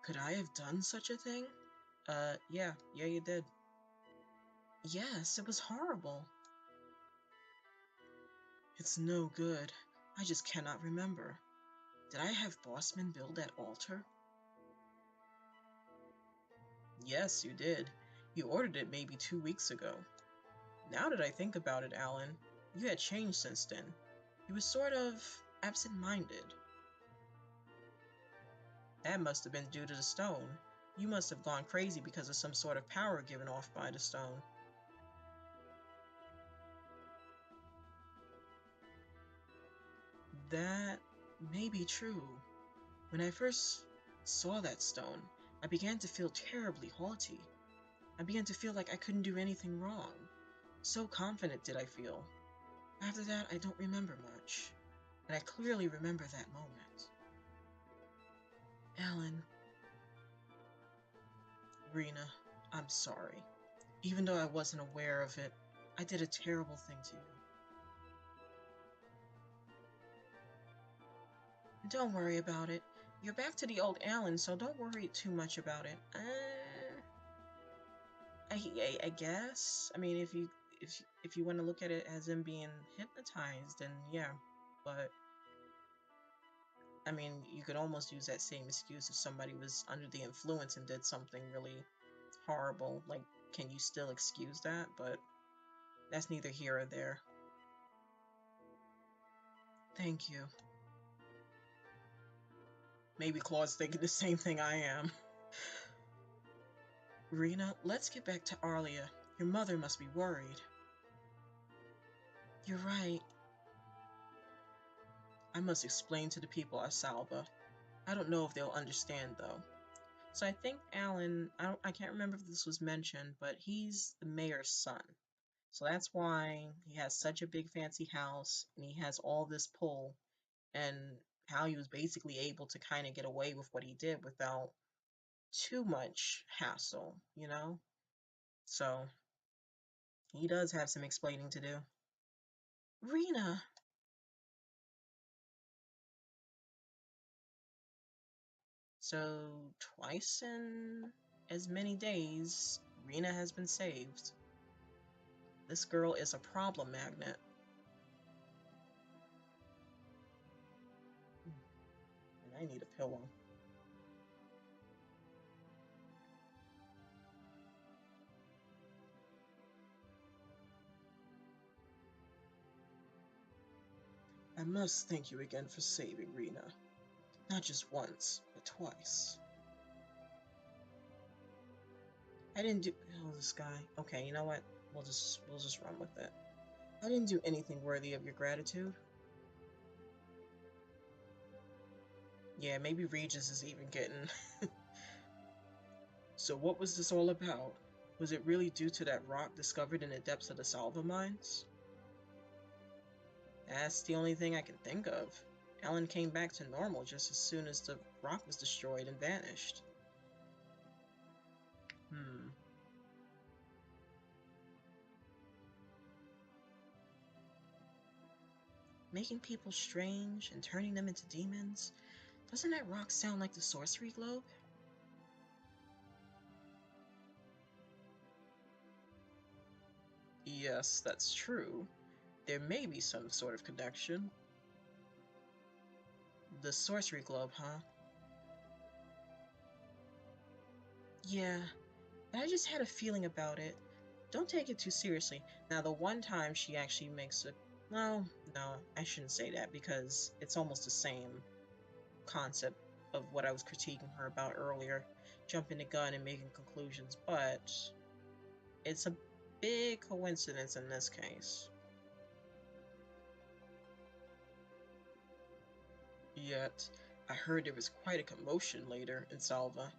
Could I have done such a thing? Yeah, you did. Yes, it was horrible. It's no good. I just cannot remember. Did I have Bossman build that altar? Yes, you did. You ordered it maybe 2 weeks ago. Now that I think about it, Alan, you had changed since then. You were sort of absent-minded. That must have been due to the stone. You must have gone crazy because of some sort of power given off by the stone. That may be true. When I first saw that stone, I began to feel terribly haughty. I began to feel like I couldn't do anything wrong. So confident did I feel. After that, I don't remember much. And I clearly remember that moment. Alan, Rena, I'm sorry. Even though I wasn't aware of it, I did a terrible thing to you. Don't worry about it. You're back to the old Alan, so don't worry too much about it. I guess. I mean, if you want to look at it as him being hypnotized, then yeah. But I mean, you could almost use that same excuse if somebody was under the influence and did something really horrible. Like, can you still excuse that? But that's neither here or there. Thank you. Maybe Claude's thinking the same thing I am. Rena, let's get back to Arlia. Your mother must be worried. You're right. I must explain to the people at Salva. I don't know if they'll understand, though. So I think Alan, I can't remember if this was mentioned, but he's the mayor's son. So that's why he has such a big fancy house and he has all this pull, and how he was basically able to kind of get away with what he did without too much hassle, you know? So he does have some explaining to do. Rena! So twice in as many days, Rena has been saved. This girl is a problem magnet. And I need a pillow. I must thank you again for saving Rena. Not just once, but twice. I didn't do— oh, this guy. Okay, you know what? We'll just run with it. I didn't do anything worthy of your gratitude. Yeah, maybe Regis is even getting. So what was this all about? Was it really due to that rock discovered in the depths of the Salva mines? That's the only thing I can think of. Alan came back to normal just as soon as the rock was destroyed and vanished. Making people strange and turning them into demons? Doesn't that rock sound like the Sorcery Globe? Yes, that's true. There may be some sort of connection. The Sorcery Globe, huh? Yeah, but I just had a feeling about it. Don't take it too seriously. Now, the one time she actually makes a— no, I shouldn't say that because it's almost the same concept of what I was critiquing her about earlier, jumping the gun and making conclusions, but it's a big coincidence in this case. Yet, I heard there was quite a commotion later in Salva,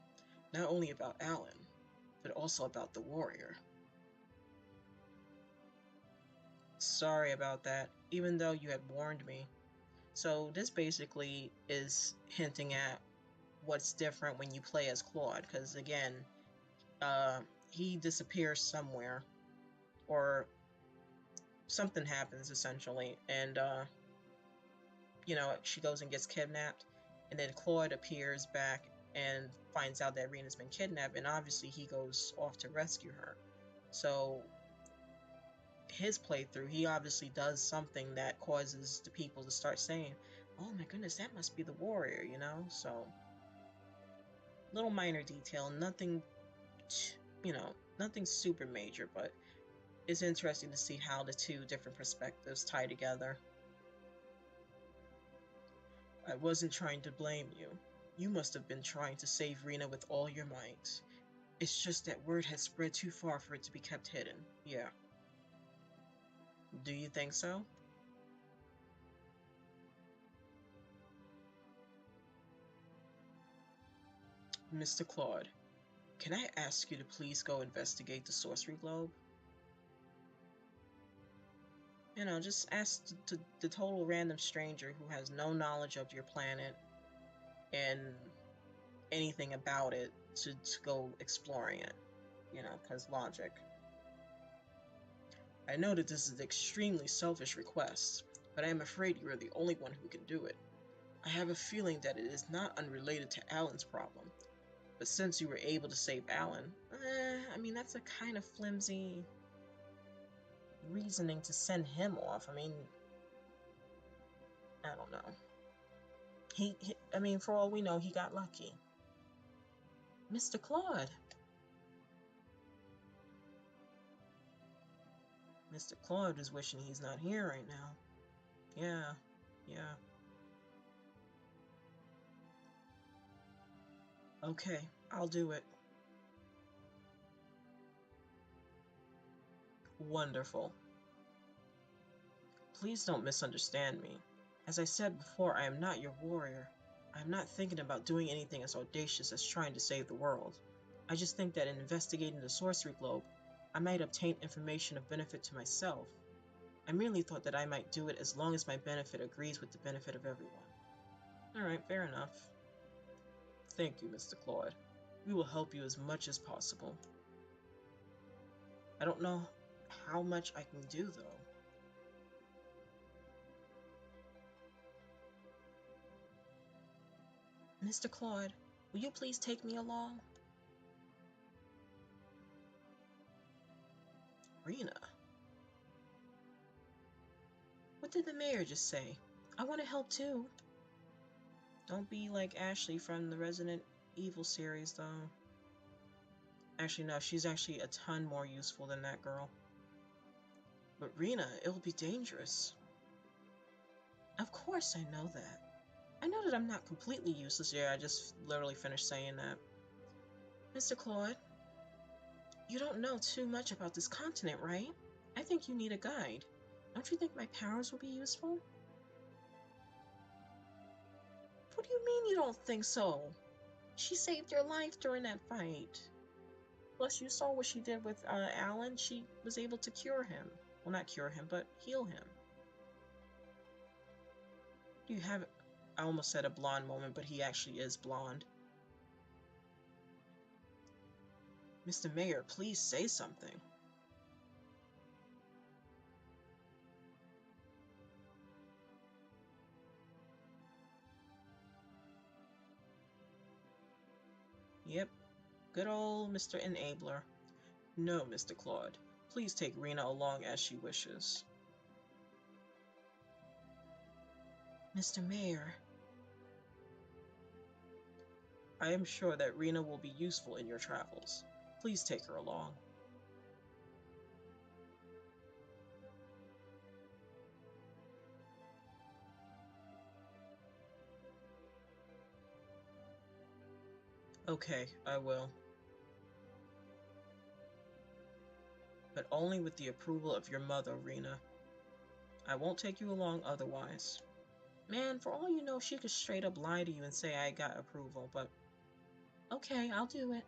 not only about Alan, but also about the warrior. Sorry about that, even though you had warned me. So this basically is hinting at what's different when you play as Claude, because again, he disappears somewhere, or something happens essentially, and she goes and gets kidnapped, and then Claude appears back and finds out that Rena's been kidnapped, and obviously he goes off to rescue her. So his playthrough, he obviously does something that causes the people to start saying, "Oh my goodness, that must be the warrior," you know? So, little minor detail, nothing, nothing super major, but it's interesting to see how the two different perspectives tie together. I wasn't trying to blame you. You must have been trying to save Rena with all your might. It's just that word has spread too far for it to be kept hidden. Yeah. Do you think so? Mr. Claude, can I ask you to please go investigate the Sorcery Globe? Just ask the total random stranger who has no knowledge of your planet and anything about it to go exploring it. Because logic. I know that this is an extremely selfish request, but I am afraid you are the only one who can do it. I have a feeling that it is not unrelated to Alan's problem, but since you were able to save Alan, that's a kind of flimsy reasoning to send him off. I don't know. For all we know, he got lucky. Mr. Claude. Mr. Claude is wishing he's not here right now. Yeah. Okay, I'll do it. Wonderful. Please don't misunderstand me. As I said before, I am not your warrior. I am not thinking about doing anything as audacious as trying to save the world. I just think that in investigating the Sorcery Globe, I might obtain information of benefit to myself. I merely thought that I might do it as long as my benefit agrees with the benefit of everyone. Alright, fair enough. Thank you, Mr. Claude. We will help you as much as possible. I don't know how much I can do, though. Mr. Claude, will you please take me along? Rena? What did the mayor just say? I want to help too. Don't be like Ashley from the Resident Evil series, though. Actually, no, she's actually a ton more useful than that girl. But Rena, it'll be dangerous. Of course I know that. I know that I'm not completely useless. Yeah, I just literally finished saying that. Mr. Claude, you don't know too much about this continent, right? I think you need a guide. Don't you think my powers will be useful? What do you mean you don't think so? She saved your life during that fight. Plus, you saw what she did with Alan. She was able to cure him. Well, not cure him, but heal him. Do you have... I almost said a blonde moment, but he actually is blonde. Mr. Mayor, please say something. Yep, good old Mr. Enabler. No, Mr. Claude. Please take Rena along as she wishes. Mr. Mayor. I am sure that Rena will be useful in your travels. Please take her along. Okay, I will. But only with the approval of your mother, Rena. I won't take you along otherwise. Man, for all you know, she could straight up lie to you and say I got approval, but... Okay, I'll do it.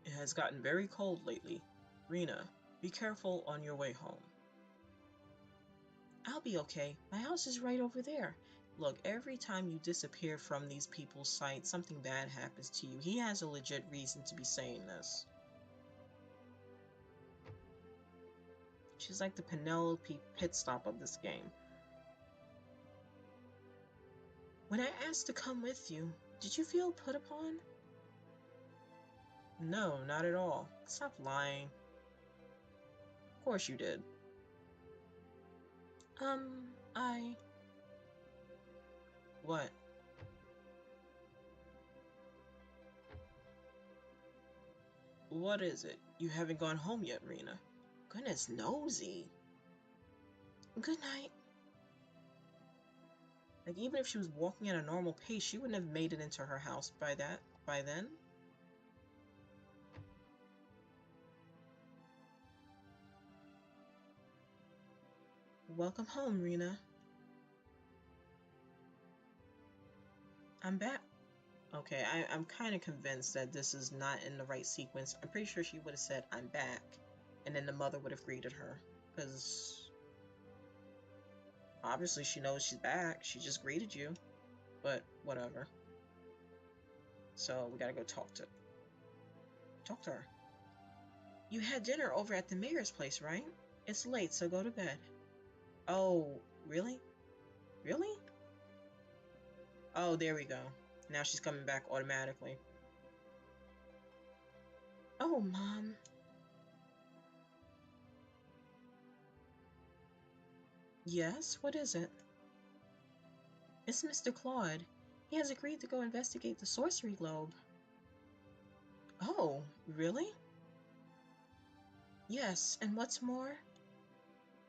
It has gotten very cold lately. Rena, be careful on your way home. I'll be okay. My house is right over there. Look, every time you disappear from these people's sight, something bad happens to you. He has a legit reason to be saying this. She's like the Penelope pit stop of this game. When I asked to come with you, did you feel put upon? No, not at all. Stop lying. Of course you did. I... What? What is it? You haven't gone home yet, Rena. Goodness, nosy. Good night. Like, even if she was walking at a normal pace, she wouldn't have made it into her house by then. Welcome home, Rena. I'm back. Okay, I'm kind of convinced that this is not in the right sequence. I'm pretty sure she would have said, I'm back, and then the mother would have greeted her. Because obviously she knows she's back. She just greeted you. But whatever. So we gotta go talk to her. You had dinner over at the mayor's place, right? It's late, so go to bed. Oh, really? Really? Oh, there we go. Now she's coming back automatically. Oh, Mom. Yes, what is it? It's Mr. Claude. He has agreed to go investigate the Sorcery Globe. Oh, really? Yes, and what's more?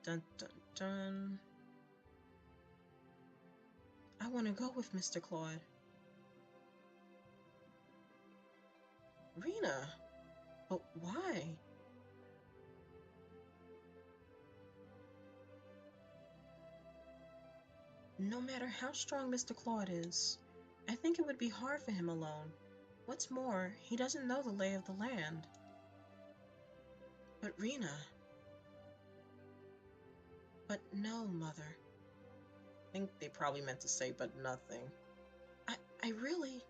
Dun dun dun. I want to go with Mr. Claude. Rena, but why? No matter how strong Mr. Claude is, I think it would be hard for him alone. What's more, he doesn't know the lay of the land. But Rena... But no, Mother. I think they probably meant to say, but nothing. I really...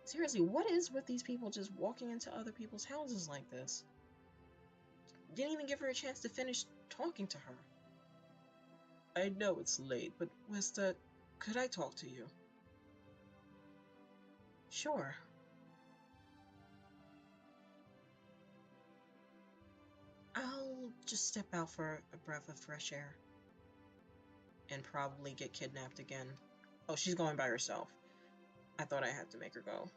Seriously, what is with these people just walking into other people's houses like this? Didn't even give her a chance to finish talking to her. I know it's late, but Westa, could I talk to you? Sure. I'll just step out for a breath of fresh air. And probably get kidnapped again. Oh, she's going by herself. I thought I had to make her go.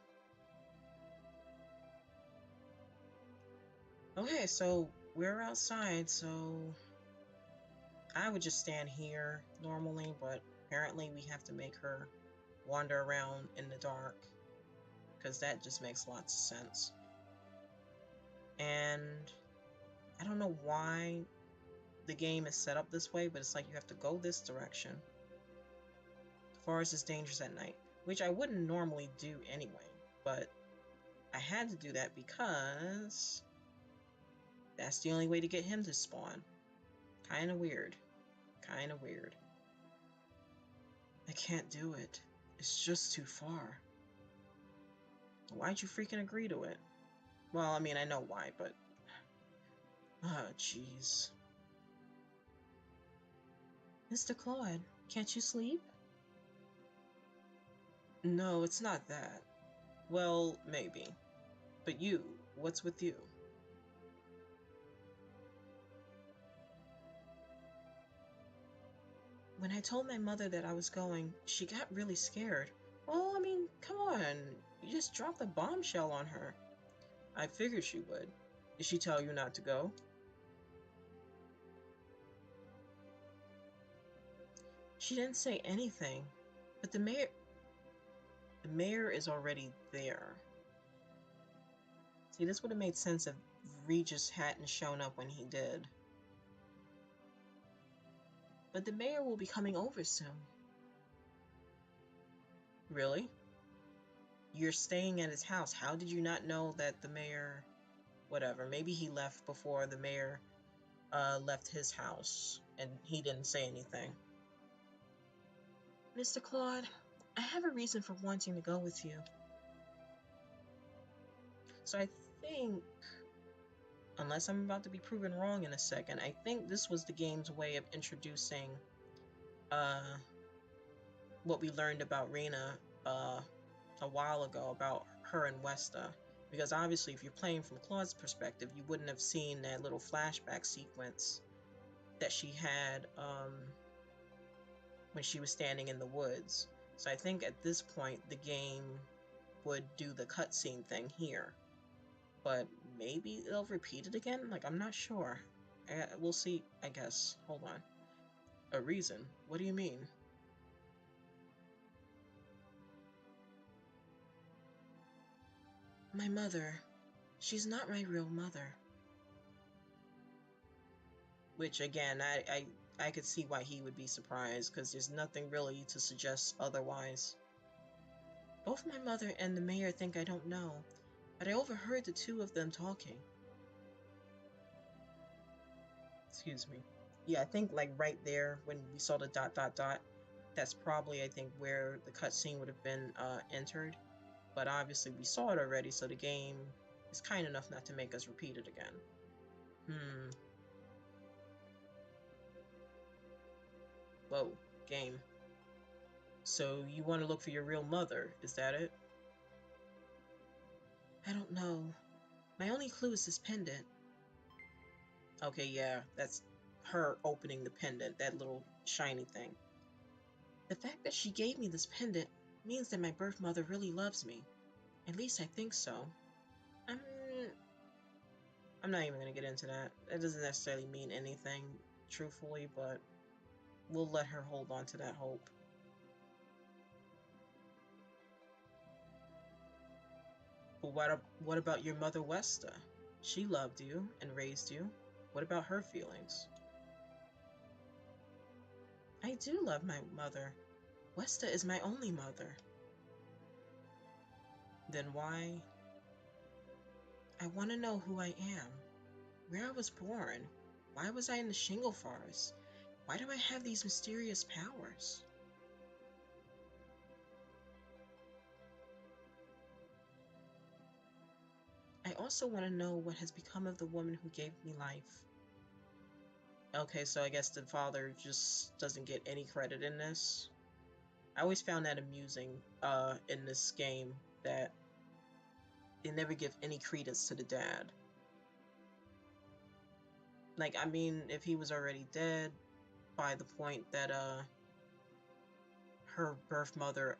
Okay, so we're outside, so I would just stand here normally, but apparently we have to make her wander around in the dark, because that just makes lots of sense. And I don't know why the game is set up this way, but it's like you have to go this direction. The forest is dangerous at night, which I wouldn't normally do anyway, but I had to do that because that's the only way to get him to spawn. Kinda weird. Kinda weird. I can't do it. It's just too far. Why'd you freaking agree to it? Well, I mean, I know why, but... Oh, jeez. Mr. Claude, can't you sleep? No, it's not that. Well, maybe. But you, what's with you? When I told my mother that I was going, she got really scared. Well, I mean, come on. You just dropped a bombshell on her. I figured she would. Did she tell you not to go? She didn't say anything, but the mayor is already there. See, this would have made sense if Regis hadn't shown up when he did. But the mayor will be coming over soon. Really? You're staying at his house. How did you not know that the mayor... Whatever, maybe he left before the mayor left his house, and he didn't say anything. Mr. Claude, I have a reason for wanting to go with you. So I think Unless I'm about to be proven wrong in a second, I think this was the game's way of introducing uh, what we learned about Rena a while ago about her and Westa. Because obviously, if you're playing from Claude's perspective, you wouldn't have seen that little flashback sequence that she had when she was standing in the woods. So I think at this point, the game would do the cutscene thing here. But maybe they'll repeat it again? Like, I'm not sure. We'll see, I guess. Hold on. A reason? What do you mean? My mother. She's not my real mother. Which, again, I could see why he would be surprised, because there's nothing really to suggest otherwise. Both my mother and the mayor think I don't know, but I overheard the two of them talking. Excuse me. Yeah, I think, like, right there, when we saw the ... that's probably, I think, where the cutscene would have been entered. But obviously we saw it already, so the game is kind enough not to make us repeat it again. Whoa, game. So you want to look for your real mother, is that it? I don't know. My only clue is this pendant. Okay, yeah, that's her opening the pendant, that little shiny thing. The fact that she gave me this pendant means that my birth mother really loves me. At least I think so. I'm not even going to get into that. That doesn't necessarily mean anything, truthfully, but we'll let her hold on to that hope. But what about your mother, Westa? She loved you and raised you. What about her feelings? I do love my mother. Westa is my only mother. Then why? I want to know who I am. Where I was born. Why was I in the Shingle Forest? Why do I have these mysterious powers? I also want to know what has become of the woman who gave me life. Okay, so I guess the father just doesn't get any credit in this. I always found that amusing in this game, that they never give any credence to the dad. Like, I mean, if he was already dead by the point that her birth mother,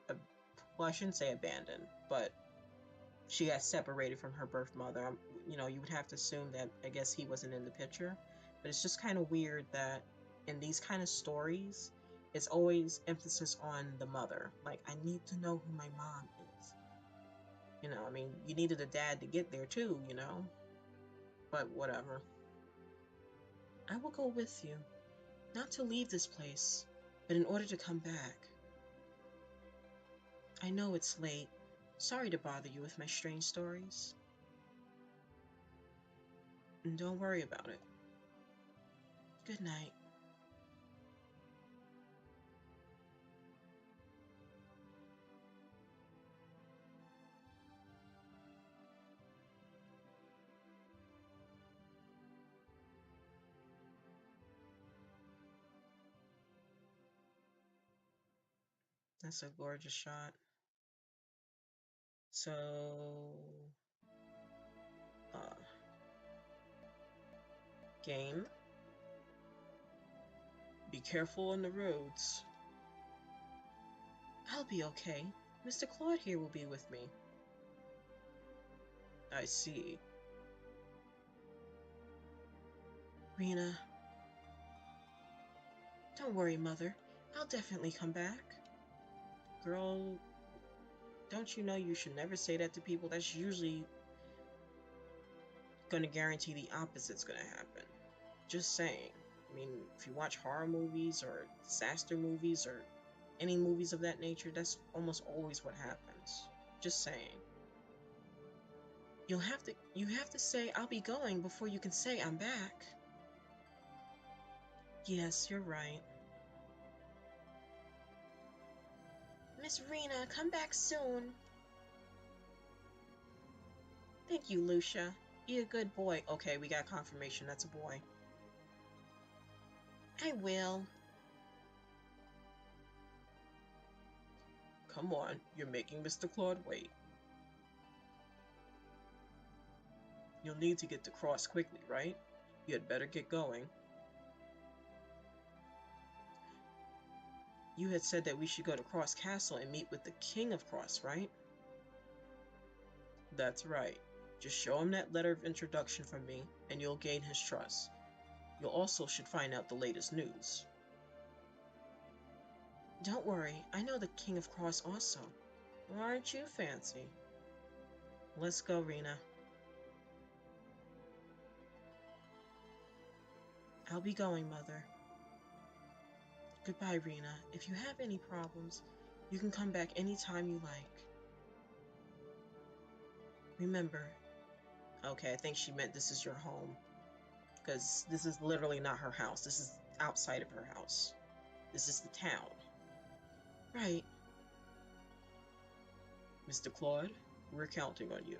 well, I shouldn't say abandoned, but she got separated from her birth mother, you know, you would have to assume that, I guess, he wasn't in the picture. But it's just kind of weird that in these kind of stories, it's always emphasis on the mother. Like, I need to know who my mom is. You know, I mean, you needed a dad to get there too, you know? But whatever. I will go with you. Not to leave this place, but in order to come back. I know it's late. Sorry to bother you with my strange stories. And don't worry about it. Good night. That's a gorgeous shot. So, uh, game. Be careful on the roads. I'll be okay. Mr. Claude here will be with me. I see. Rena. Don't worry, Mother. I'll definitely come back. Girl, don't you know you should never say that to people? That's usually gonna guarantee the opposite's gonna happen. Just saying. I mean, if you watch horror movies or disaster movies or any movies of that nature, that's almost always what happens. Just saying. You have to say I'll be going before you can say I'm back. Yes, you're right. Miss Rena, come back soon. Thank you, Lucia. Be a good boy. Okay, we got confirmation. That's a boy. I will. Come on, you're making Mr. Claude wait. You'll need to get to Cross quickly, right? You had better get going. You had said that we should go to Cross Castle and meet with the King of Cross, right? That's right. Just show him that letter of introduction from me, and you'll gain his trust. You also should find out the latest news. Don't worry, I know the King of Cross also. Well, aren't you fancy? Let's go, Rena. I'll be going, Mother. Goodbye, Rena. If you have any problems, you can come back anytime you like. Remember, okay, I think she meant this is your home, because this is literally not her house. This is outside of her house. This is the town. Right. Mr. Claude, we're counting on you.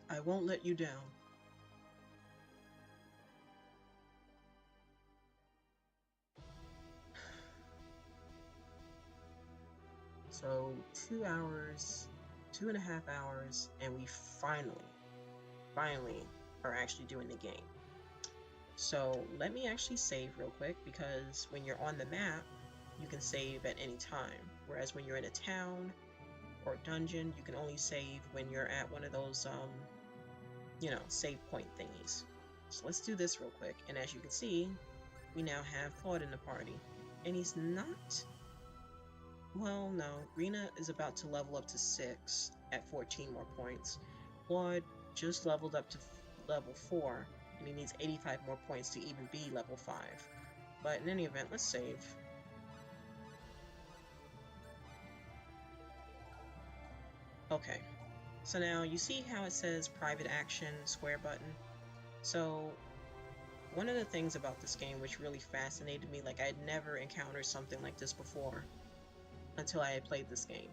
I won't let you down. So 2 hours, 2.5 hours, and we finally are actually doing the game. So let me actually save real quick, because when you're on the map, you can save at any time. Whereas when you're in a town or dungeon, you can only save when you're at one of those, save point thingies. So let's do this real quick. And as you can see, we now have Claude in the party. And he's not... Well, no. Rena is about to level up to 6 at 14 more points. Claude just leveled up to level 4, and he needs 85 more points to even be level 5. But in any event, let's save. Okay, so now you see how it says private action square button? So one of the things about this game which really fascinated me, like I had never encountered something like this before until I had played this game.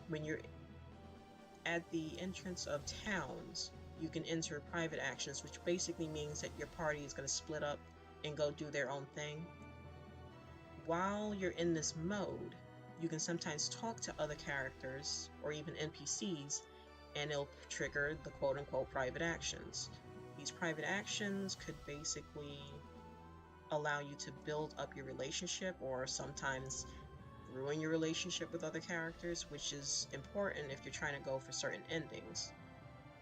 When you're at the entrance of towns, you can enter private actions, which basically means that your party is going to split up and go do their own thing. While you're in this mode, you can sometimes talk to other characters or even NPCs, and it'll trigger the quote-unquote private actions. These private actions could basically allow you to build up your relationship, or sometimes ruin your relationship with other characters, which is important if you're trying to go for certain endings.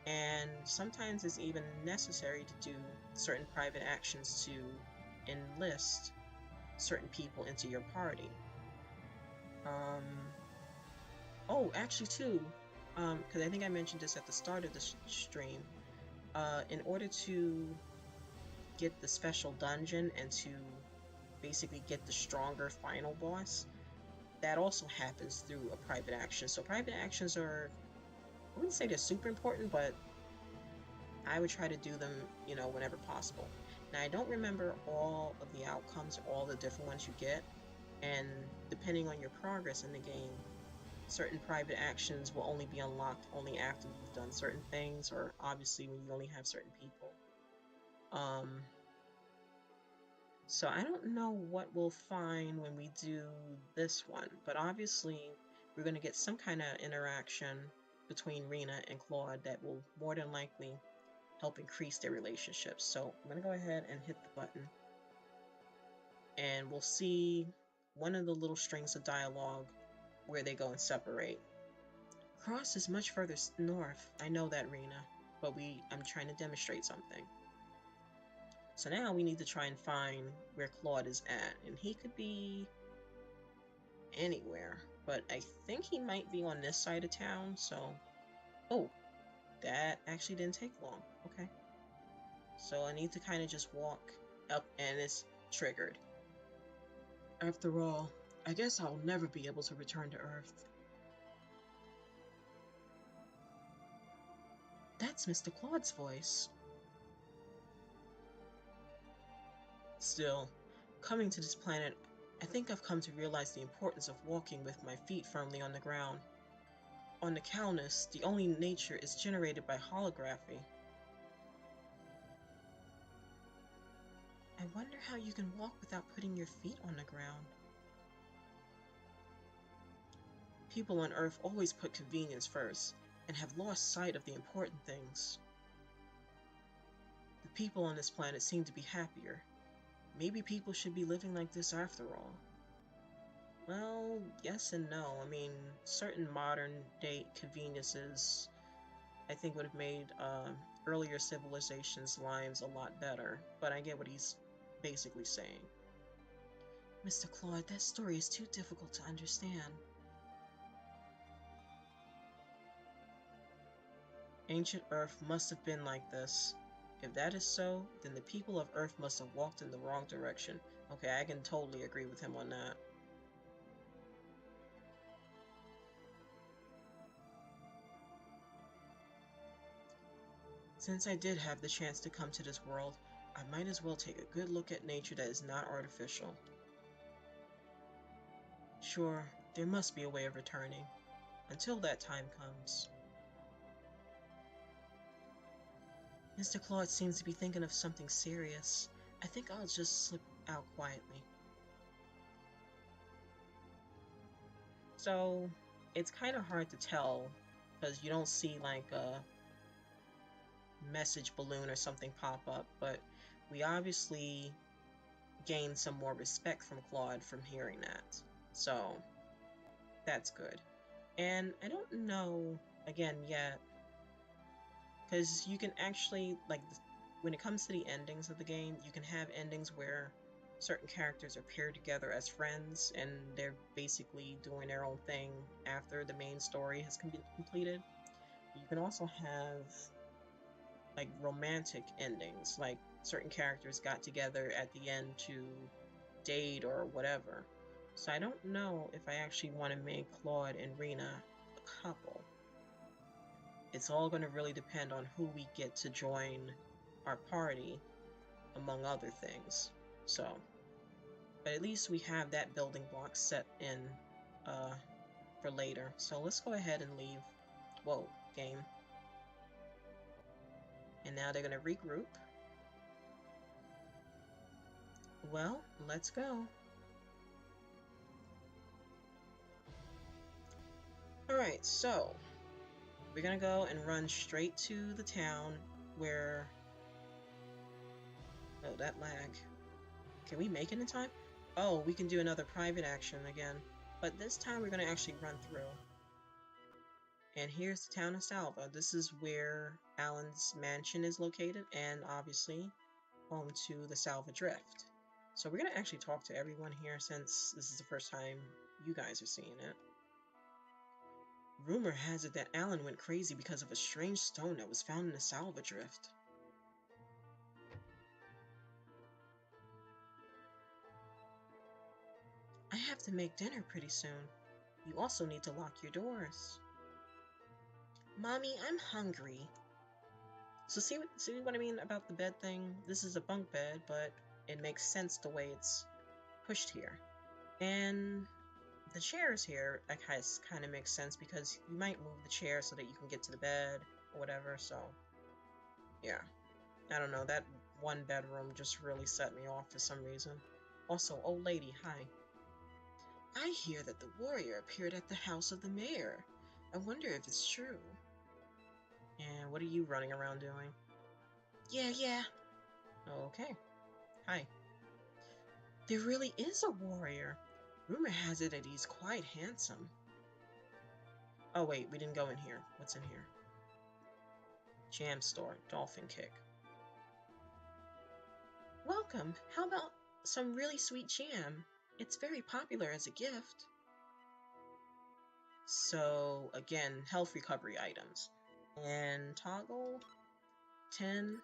And sometimes it's even necessary to do certain private actions to enlist certain people into your party. Oh, actually too, because I think I mentioned this at the start of the stream, in order to get the special dungeon and to basically get the stronger final boss, that also happens through a private action. So private actions are, I wouldn't say they're super important, but I would try to do them, whenever possible. Now, I don't remember all of the outcomes, all the different ones you get, and depending on your progress in the game, certain private actions will only be unlocked only after you've done certain things, or obviously when you only have certain people. So I don't know what we'll find when we do this one, but obviously we're going to get some kind of interaction between Rena and Claude that will more than likely help increase their relationship. So I'm going to go ahead and hit the button, and we'll see one of the little strings of dialogue where they go and separate. Cross is much further north. I know that, Rena, but I'm trying to demonstrate something. So now we need to try and find where Claude is at, and he could be anywhere, but I think he might be on this side of town, so... Oh, that actually didn't take long. Okay. So I need to kind of just walk up, and it's triggered. After all, I guess I'll never be able to return to Earth. That's Mr. Claude's voice. Still, coming to this planet, I think I've come to realize the importance of walking with my feet firmly on the ground. On the Calnus, the only nature is generated by holography. I wonder how you can walk without putting your feet on the ground. People on Earth always put convenience first, and have lost sight of the important things. The people on this planet seem to be happier. Maybe people should be living like this after all. Well, yes and no. I mean, certain modern day conveniences, I think, would have made earlier civilizations' lives a lot better, but I get what he's basically saying. Mr. Claude, that story is too difficult to understand. Ancient Earth must have been like this. If that is so, then the people of Earth must have walked in the wrong direction. Okay, I can totally agree with him on that. Since I did have the chance to come to this world, I might as well take a good look at nature that is not artificial. Sure, there must be a way of returning, until that time comes. Mr. Claude seems to be thinking of something serious. I think I'll just slip out quietly. So, it's kind of hard to tell, because you don't see like a message balloon or something pop up, but we obviously gained some more respect from Claude from hearing that. So, that's good. And I don't know, again, yet, because you can actually, like, when it comes to the endings of the game, you can have endings where certain characters are paired together as friends and they're basically doing their own thing after the main story has been completed. You can also have like romantic endings, like certain characters got together at the end to date or whatever. So I don't know if I actually want to make Claude and Rena a couple. It's all going to really depend on who we get to join our party, among other things. So, but at least we have that building block set in for later. So let's go ahead and leave. Whoa, game. And now they're going to regroup. Well, let's go. Alright, so we're going to go and run straight to the town where... Oh, that lag. Can we make it in time? Oh, we can do another private action again. But this time we're going to actually run through. And here's the town of Salva. This is where Alan's mansion is located, and obviously home to the Salva Drift. So we're going to actually talk to everyone here since this is the first time you guys are seeing it. Rumor has it that Alan went crazy because of a strange stone that was found in the Salva Drift. I have to make dinner pretty soon. You also need to lock your doors. Mommy, I'm hungry. So see what I mean about the bed thing? This is a bunk bed, but it makes sense the way it's pushed here. And the chairs here, I guess, kind of makes sense because you might move the chair so that you can get to the bed or whatever, so yeah. I don't know, that one bedroom just really set me off for some reason. Also, old lady, hi. I hear that the warrior appeared at the house of the mayor. I wonder if it's true. And what are you running around doing? Yeah. Okay. Hi. There really is a warrior. Rumor has it that he's quite handsome. Oh wait, we didn't go in here. What's in here? Jam store, dolphin kick. Welcome. How about some really sweet jam? It's very popular as a gift. So again, health recovery items. And toggle 10,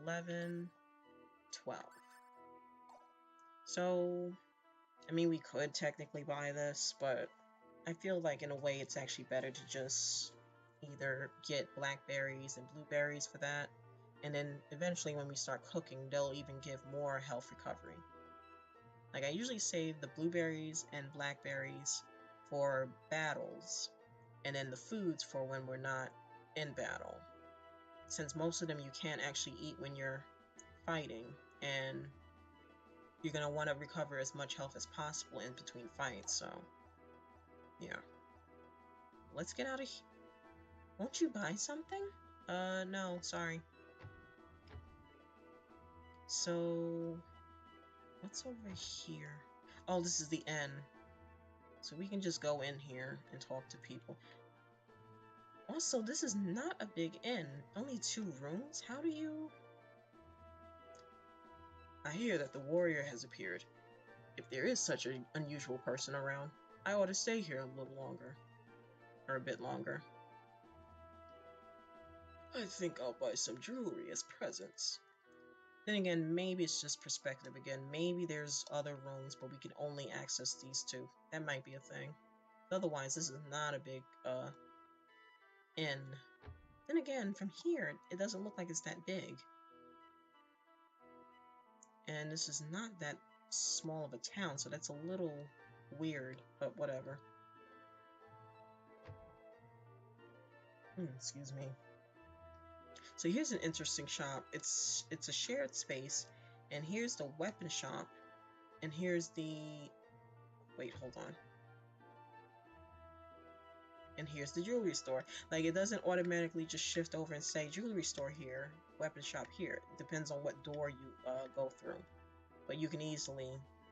11, 12. So, I mean, we could technically buy this, but I feel like in a way it's actually better to just either get blackberries and blueberries for that, and then eventually when we start cooking, they'll even give more health recovery. Like, I usually save the blueberries and blackberries for battles, and then the foods for when we're not in battle. Since most of them you can't actually eat when you're fighting, and you're going to want to recover as much health as possible in between fights, so yeah. Let's get out of here. Won't you buy something? No, sorry. So, what's over here? Oh, this is the inn. So we can just go in here and talk to people. Also, this is not a big inn. Only 2 rooms? How do you... I hear that the warrior has appeared. If there is such an unusual person around, I ought to stay here a little longer. Or a bit longer. I think I'll buy some jewelry as presents. Then again, maybe it's just perspective again. Maybe there's other rooms, but we can only access these 2. That might be a thing. Otherwise, this is not a big, inn. Then again, from here, it doesn't look like it's that big. And this is not that small of a town, so that's a little weird, but whatever. Excuse me. So here's an interesting shop. It's a shared space, and here's the weapon shop, and here's the... Wait, hold on. And here's the jewelry store. Like, it doesn't automatically just shift over and say jewelry store here, weapon shop here. It depends on what door you go through. But you can easily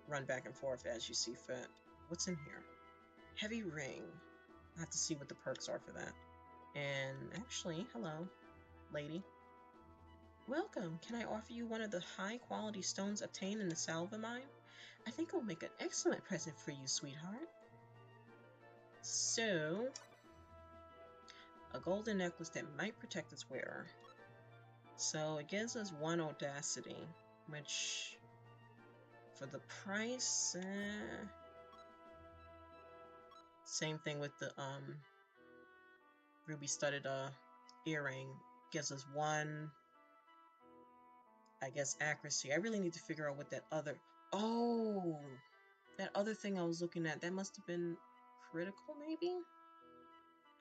run back and forth as you see fit. What's in here? Heavy ring. I have to see what the perks are for that. And actually, hello, lady. Welcome. Can I offer you one of the high-quality stones obtained in the Salva mine? I think it'll make an excellent present for you, sweetheart. So, a golden necklace that might protect its wearer. So it gives us 1 audacity, which for the price, same thing with the ruby studded earring, gives us 1, I guess, accuracy. I really need to figure out what that other, oh, that other thing I was looking at, that must have been critical maybe?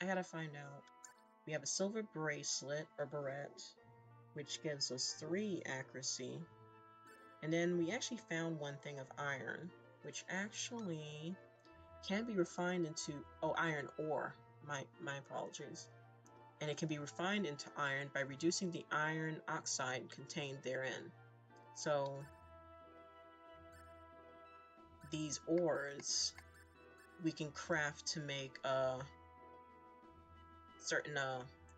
I gotta find out. We have a silver bracelet or barrette, which gives us 3 accuracy. And then we actually found 1 thing of iron, which actually can be refined into, oh, iron ore. My apologies. And it can be refined into iron by reducing the iron oxide contained therein. So these ores we can craft to make certain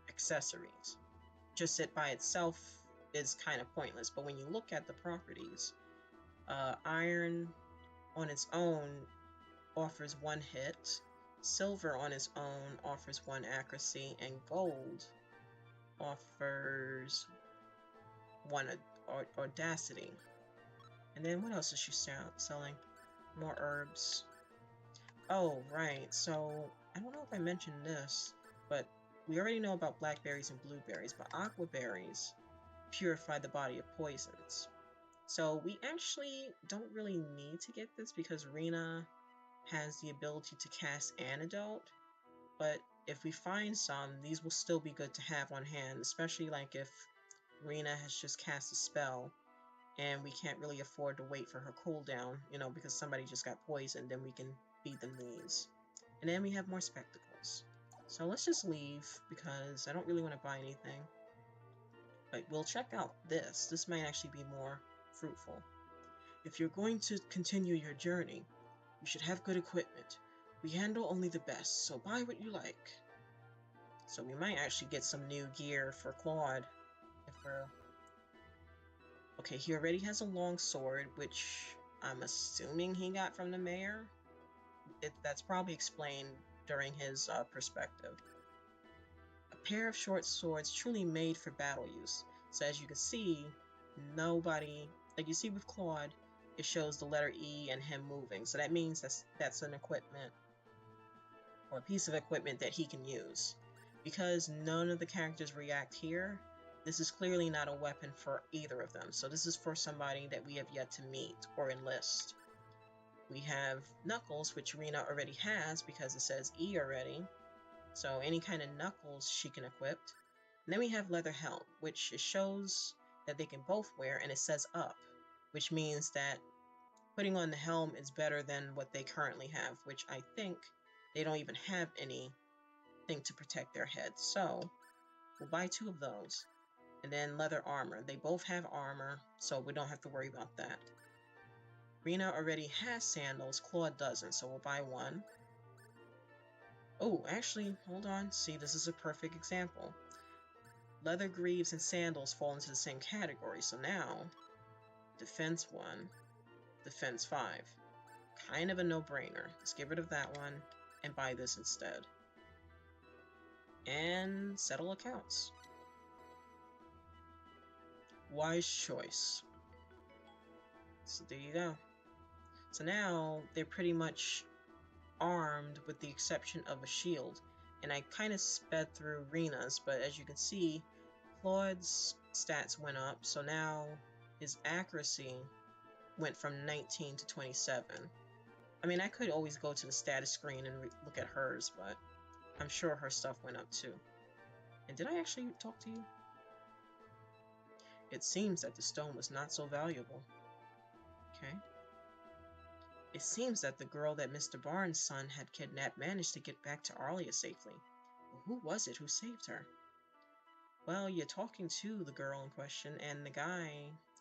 accessories. Just it by itself is kind of pointless, but when you look at the properties, iron on its own offers 1 hit, silver on its own offers 1 accuracy, and gold offers 1 audacity. And then what else is she selling? More herbs. Oh, right. So I don't know if I mentioned this, but we already know about blackberries and blueberries, but aquaberries purify the body of poisons. So we actually don't really need to get this because Rena has the ability to cast antidote, but if we find some, these will still be good to have on hand, especially like if Rena has just cast a spell and we can't really afford to wait for her cooldown, you know, because somebody just got poisoned, then we can feed them these. And then we have more spectacles. So let's just leave because I don't really want to buy anything. But we'll check out this. This might actually be more fruitful. If you're going to continue your journey, you should have good equipment. We handle only the best, so buy what you like. So we might actually get some new gear for Claude. If we're... Okay, he already has a long sword, which I'm assuming he got from the mayor. That's probably explained during his perspective. A pair of short swords truly made for battle use. So as you can see, nobody, like you see with Claude, it shows the letter E and him moving. So that means that's an equipment or a piece of equipment that he can use. Because none of the characters react here, this is clearly not a weapon for either of them. So this is for somebody that we have yet to meet or enlist. We have Knuckles, which Rena already has because it says E already. So any kind of knuckles she can equip. And then we have leather helm, which it shows that they can both wear, and it says up, which means that putting on the helm is better than what they currently have, which I think they don't even have anything to protect their heads. So we'll buy 2 of those. And then leather armor. They both have armor, so we don't have to worry about that. Rena already has sandals, Claude doesn't, so we'll buy 1. Oh, actually, hold on. See, this is a perfect example. Leather greaves and sandals fall into the same category, so now, defense 1, defense 5. Kind of a no-brainer. Let's get rid of that one and buy this instead. And settle accounts. Wise choice. So there you go. So now they're pretty much armed with the exception of a shield. And I kind of sped through Rena's, but as you can see, Claude's stats went up. So now his accuracy went from 19 to 27. I mean, I could always go to the status screen and look at hers, but I'm sure her stuff went up too. And did I actually talk to you? It seems that the stone was not so valuable. Okay. It seems that the girl that Mr. Barnes' son had kidnapped managed to get back to Arlia safely. But who was it who saved her? Well, you're talking to the girl in question, and the guy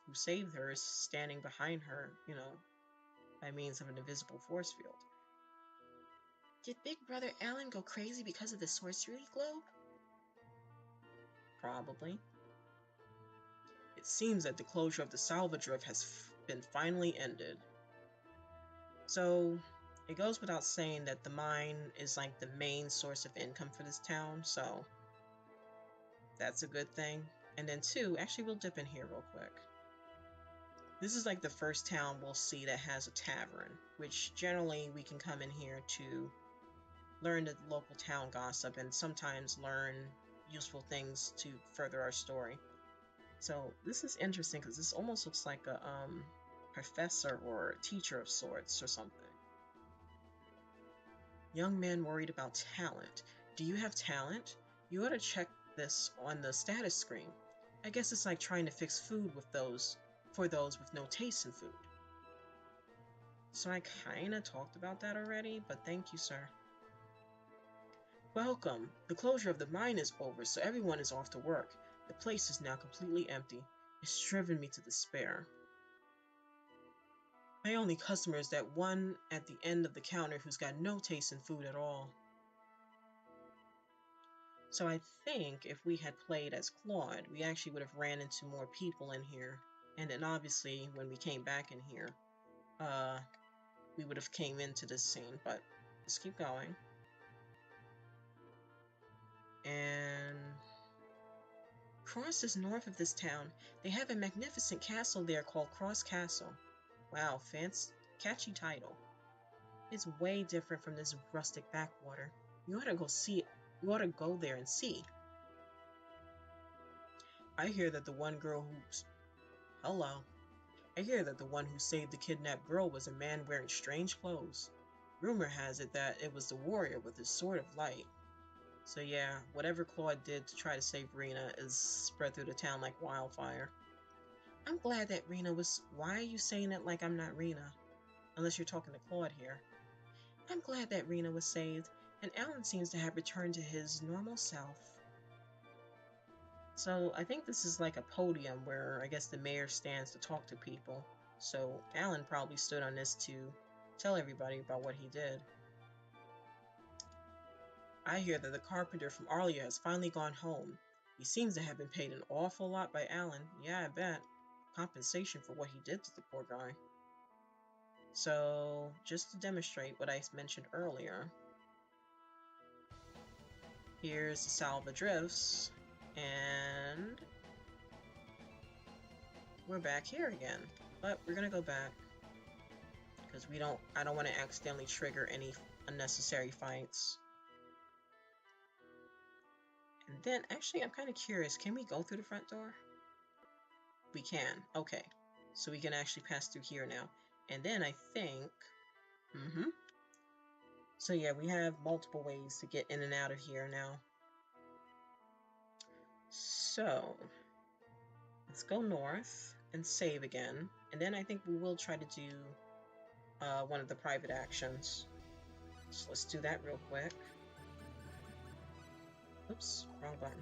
who saved her is standing behind her, by means of an invisible force field. Did Big Brother Alan go crazy because of the Sorcery Globe? Probably. It seems that the closure of the salvage drift has been finally ended. So, it goes without saying that the mine is like the main source of income for this town, so that's a good thing. And then 2, actually we'll dip in here real quick. This is like the first town we'll see that has a tavern, which generally we can come in here to learn the local town gossip and sometimes learn useful things to further our story. So this is interesting because this almost looks like a professor or teacher of sorts or something. Young man worried about talent. Do you have talent? You ought to check this on the status screen. I guess it's like trying to fix food for those with no taste in food. So I kinda talked about that already, but thank you, sir. Welcome. The closure of the mine is over, so everyone is off to work. The place is now completely empty. It's driven me to despair. My only customer is that one at the end of the counter who's got no taste in food at all. So I think if we had played as Claude, we actually would have ran into more people in here. And then obviously when we came back in here, we would have came into this scene, but let's keep going. And Cross is north of this town. They have a magnificent castle there called Cross Castle. Wow, catchy title. It's way different from this rustic backwater. You ought to go see it. You ought to go there and see. I hear that the one girl who's... Hello. I hear that the one who saved the kidnapped girl was a man wearing strange clothes. Rumor has it that it was the warrior with his sword of light. So yeah, whatever Claude did to try to save Rena is spread through the town like wildfire. I'm glad that Rena was... Why are you saying it like I'm not Rena? Unless you're talking to Claude here. I'm glad that Rena was saved, and Alan seems to have returned to his normal self. So I think this is like a podium where I guess the mayor stands to talk to people. So Alan probably stood on this to tell everybody about what he did. I hear that the carpenter from Arlia has finally gone home. He seems to have been paid an awful lot by Alan. Yeah, I bet. Compensation for what he did to the poor guy. So, just to demonstrate what I mentioned earlier, here's the salvage drifts, and we're back here again. But we're gonna go back because I don't want to accidentally trigger any unnecessary fights. And then, actually, I'm kind of curious, can we go through the front door? We can. Okay. So we can actually pass through here now. And then I think... So yeah, we have multiple ways to get in and out of here now. So let's go north and save again. And then I think we will try to do one of the private actions. So let's do that real quick. Oops, wrong button.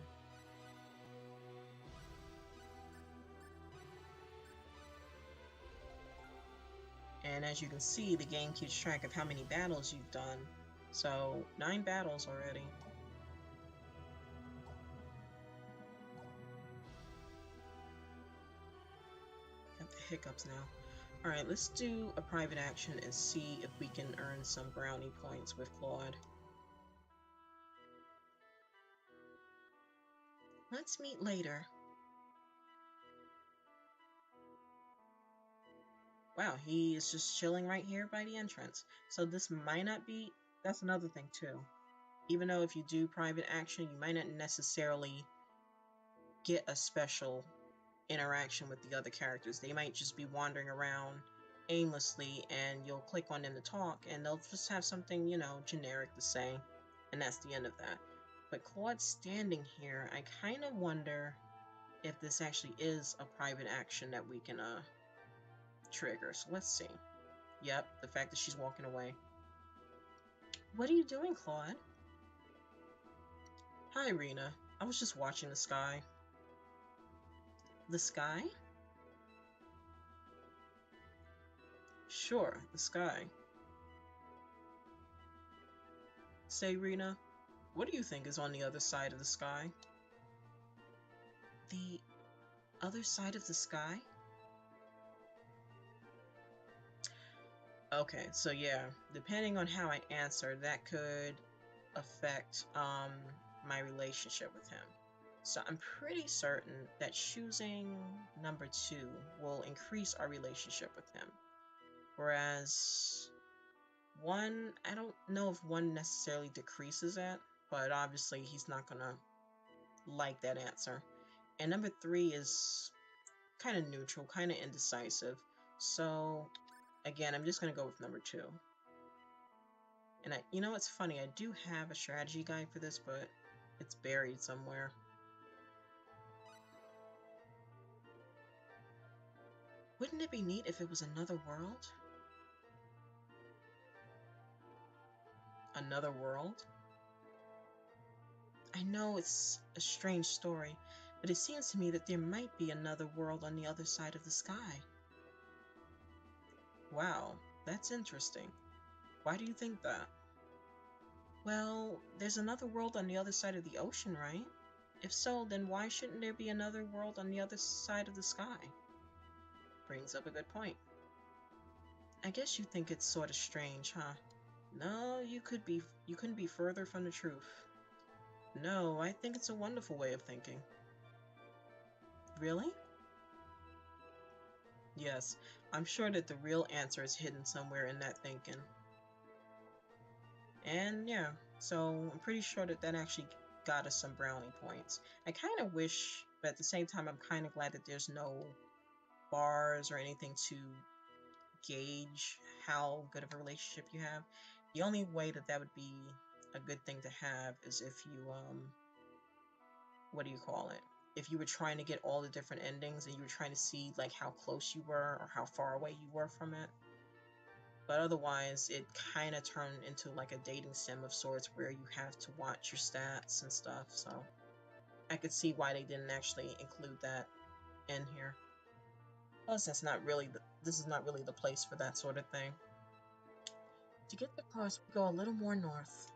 And as you can see, the game keeps track of how many battles you've done. So 9 battles already. Got the hiccups now. Alright, let's do a private action and see if we can earn some brownie points with Claude. Let's meet later. Wow, he is just chilling right here by the entrance. So this might not be... That's another thing too. Even though if you do private action, you might not necessarily get a special interaction with the other characters. They might just be wandering around aimlessly and you'll click on them to talk and they'll just have something, you know, generic to say. And that's the end of that. But Claude standing here, I kind of wonder if this actually is a private action that we can trigger. So let's see. Yep, the fact that she's walking away. What are you doing, Claude? Hi, Rena. I was just watching the sky. The sky? Sure, the sky. Say, Rena, what do you think is on the other side of the sky? The other side of the sky? Okay, so yeah, depending on how I answer, that could affect my relationship with him. So I'm pretty certain that choosing number 2 will increase our relationship with him. Whereas 1, I don't know if 1 necessarily decreases it, but obviously he's not gonna like that answer. And number 3 is kind of neutral, kind of indecisive. So again, I'm just gonna go with number 2. And you know what's funny? I do have a strategy guide for this, but it's buried somewhere. Wouldn't it be neat if it was another world? Another world? I know it's a strange story, but it seems to me that there might be another world on the other side of the sky. Wow, that's interesting. Why do you think that? Well, there's another world on the other side of the ocean, right? If so, then why shouldn't there be another world on the other side of the sky? Brings up a good point. I guess you think it's sort of strange, huh? No, you couldn't be further from the truth. No, I think it's a wonderful way of thinking. Really? Yes, I'm sure that the real answer is hidden somewhere in that thinking. And yeah, so I'm pretty sure that that actually got us some brownie points. I kind of wish, but at the same time, I'm kind of glad that there's no bars or anything to gauge how good of a relationship you have. The only way that that would be a good thing to have is if you, what do you call it? If you were trying to get all the different endings and you were trying to see like how close you were or how far away you were from it. But otherwise, it kind of turned into like a dating sim of sorts where you have to watch your stats and stuff. So I could see why they didn't actually include that in here. Plus, this is not really the place for that sort of thing. To get the course, we go a little more north.